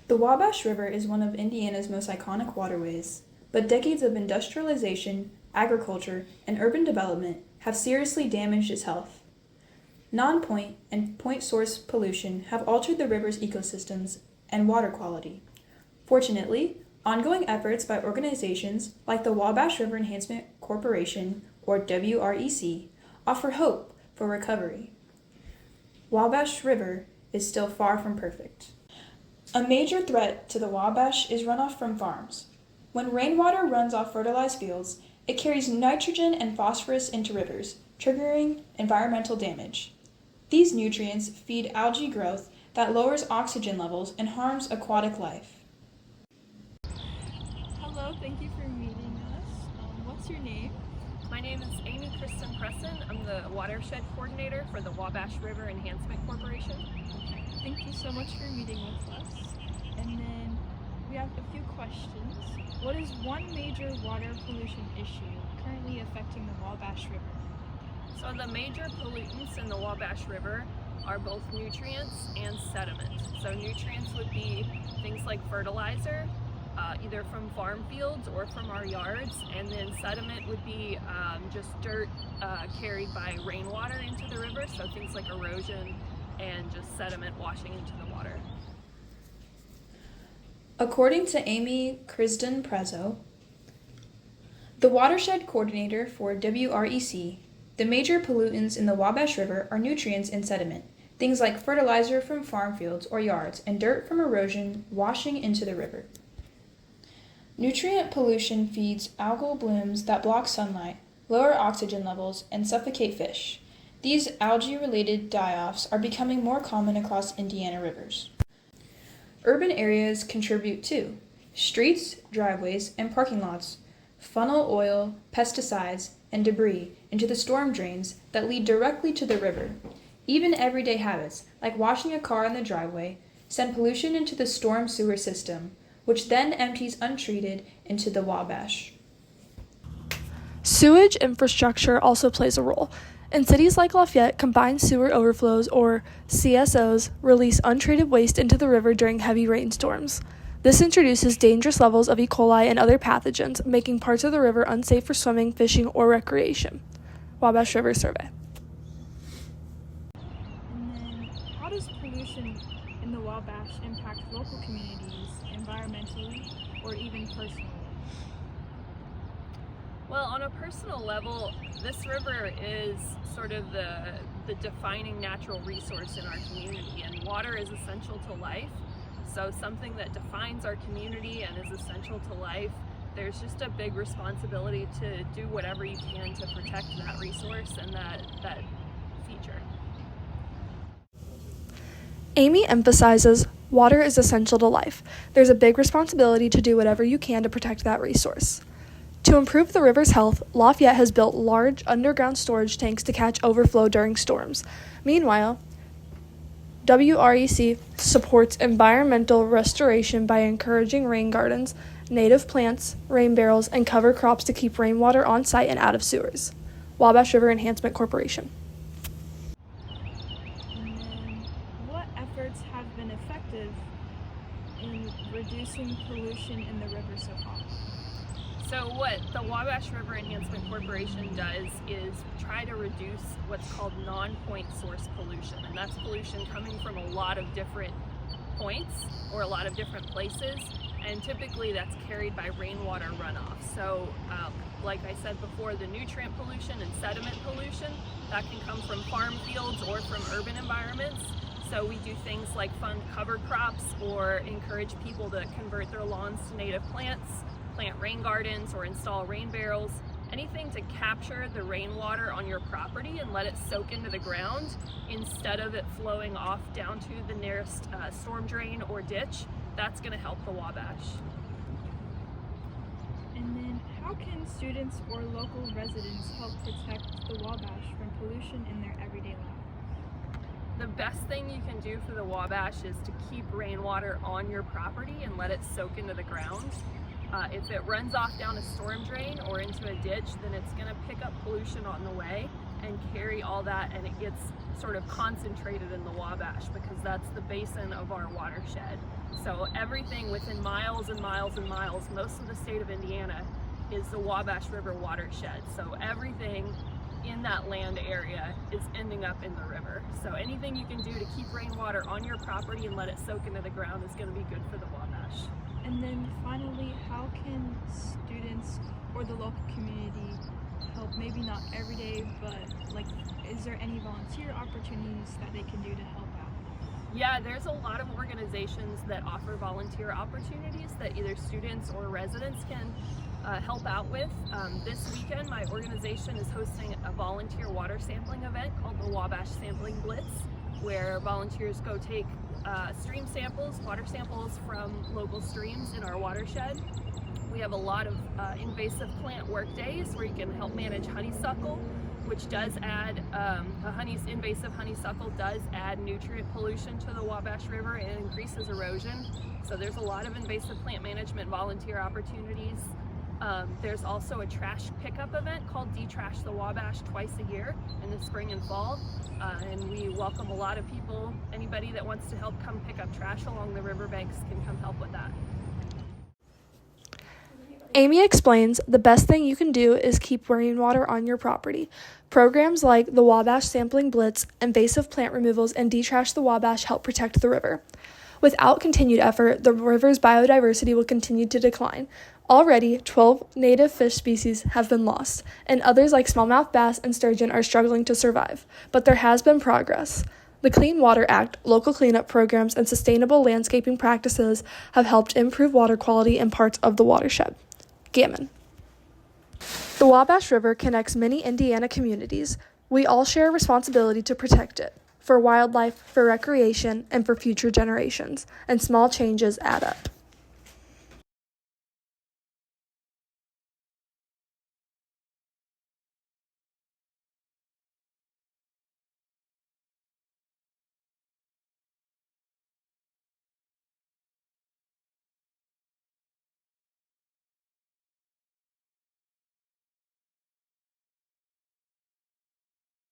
The Wabash River is one of Indiana's most iconic waterways, but decades of industrialization, agriculture, and urban development have seriously damaged its health. Non-point and point source pollution have altered the river's ecosystems and water quality. Fortunately, ongoing efforts by organizations like the Wabash River Enhancement Corporation, or WREC, offer hope for recovery. Wabash River is still far from perfect. A major threat to the Wabash is runoff from farms. When rainwater runs off fertilized fields, it carries nitrogen and phosphorus into rivers, triggering environmental damage. These nutrients feed algae growth that lowers oxygen levels and harms aquatic life. Hello, thank you for meeting us. What's your name? My name is Amy Kristen Presson. I'm the watershed coordinator for the Wabash River Enhancement Corporation. Thank you so much for meeting with us. And then we have a few questions. What is one major water pollution issue currently affecting the Wabash River? So the major pollutants in the Wabash River are both nutrients and sediment. So nutrients would be things like fertilizer, either from farm fields or from our yards, and then sediment would be just dirt carried by rainwater into the river, so things like erosion and just sediment washing into the water. According to Amy Kristen Prezzo, the watershed coordinator for WREC, the major pollutants in the Wabash River are nutrients and sediment, things like fertilizer from farm fields or yards and dirt from erosion washing into the river. Nutrient pollution feeds algal blooms that block sunlight, lower oxygen levels, and suffocate fish. These algae-related die-offs are becoming more common across Indiana rivers. Urban areas contribute too. Streets, driveways, and parking lots funnel oil, pesticides, and debris into the storm drains that lead directly to the river. Even everyday habits, like washing a car in the driveway, send pollution into the storm sewer system, which then empties untreated into the Wabash. Sewage infrastructure also plays a role. In cities like Lafayette, combined sewer overflows, or CSOs, release untreated waste into the river during heavy rainstorms. This introduces dangerous levels of E. coli and other pathogens, making parts of the river unsafe for swimming, fishing, or recreation. Wabash River Survey. And then how does pollution in the Wabash impact local communities environmentally or even personally? Well, on a personal level, this river is sort of the defining natural resource in our community, and water is essential to life. So something that defines our community and is essential to life, there's just a big responsibility to do whatever you can to protect that resource and that feature. Amy emphasizes water is essential to life. There's a big responsibility to do whatever you can to protect that resource. To improve the river's health, Lafayette has built large underground storage tanks to catch overflow during storms. Meanwhile, WREC supports environmental restoration by encouraging rain gardens, native plants, rain barrels, and cover crops to keep rainwater on site and out of sewers. Wabash River Enhancement Corporation. And then what efforts have been effective in reducing pollution in the river so far? So what the Wabash River Enhancement Corporation does is try to reduce what's called non-point source pollution, and that's pollution coming from a lot of different points or a lot of different places, and typically that's carried by rainwater runoff. So like I said before, the nutrient pollution and sediment pollution, that can come from farm fields or from urban environments. So we do things like fund cover crops or encourage people to convert their lawns to native plants, plant rain gardens, or install rain barrels, anything to capture the rainwater on your property and let it soak into the ground instead of it flowing off down to the nearest storm drain or ditch. That's going to help the Wabash. And then how can students or local residents help protect the Wabash from pollution in their everyday life? The best thing you can do for the Wabash is to keep rainwater on your property and let it soak into the ground. If it runs off down a storm drain or into a ditch, then it's going to pick up pollution on the way, and carry all that, and it gets sort of concentrated in the Wabash because that's the basin of our watershed. So everything within miles and miles and miles, most of the state of Indiana, is the Wabash River watershed. So everything in that land area is ending up in the river. So anything you can do to keep rainwater on your property and let it soak into the ground is going to be good for the Wabash. And then finally, how can students or the local community help? Maybe not every day, but like, is there any volunteer opportunities that they can do to help out? Yeah, there's a lot of organizations that offer volunteer opportunities that either students or residents can help out with. This weekend, my organization is hosting a volunteer water sampling event called the Wabash Sampling Blitz, where volunteers go take stream samples, water samples from local streams in our watershed. We have a lot of invasive plant work days where you can help manage honeysuckle, which does add, invasive honeysuckle does add nutrient pollution to the Wabash River and increases erosion. So there's a lot of invasive plant management volunteer opportunities. There's also a trash pickup event called Detrash the Wabash twice a year in the spring and fall. And we welcome a lot of people. Anybody that wants to help come pick up trash along the riverbanks can come help with that. Amy explains the best thing you can do is keep rainwater on your property. Programs like the Wabash Sampling Blitz, invasive plant removals, and Detrash the Wabash help protect the river. Without continued effort, the river's biodiversity will continue to decline. Already, 12 native fish species have been lost, and others like smallmouth bass and sturgeon are struggling to survive. But there has been progress. The Clean Water Act, local cleanup programs, and sustainable landscaping practices have helped improve water quality in parts of the watershed. Gammon. The Wabash River connects many Indiana communities. We all share a responsibility to protect it, for wildlife, for recreation, and for future generations, and small changes add up.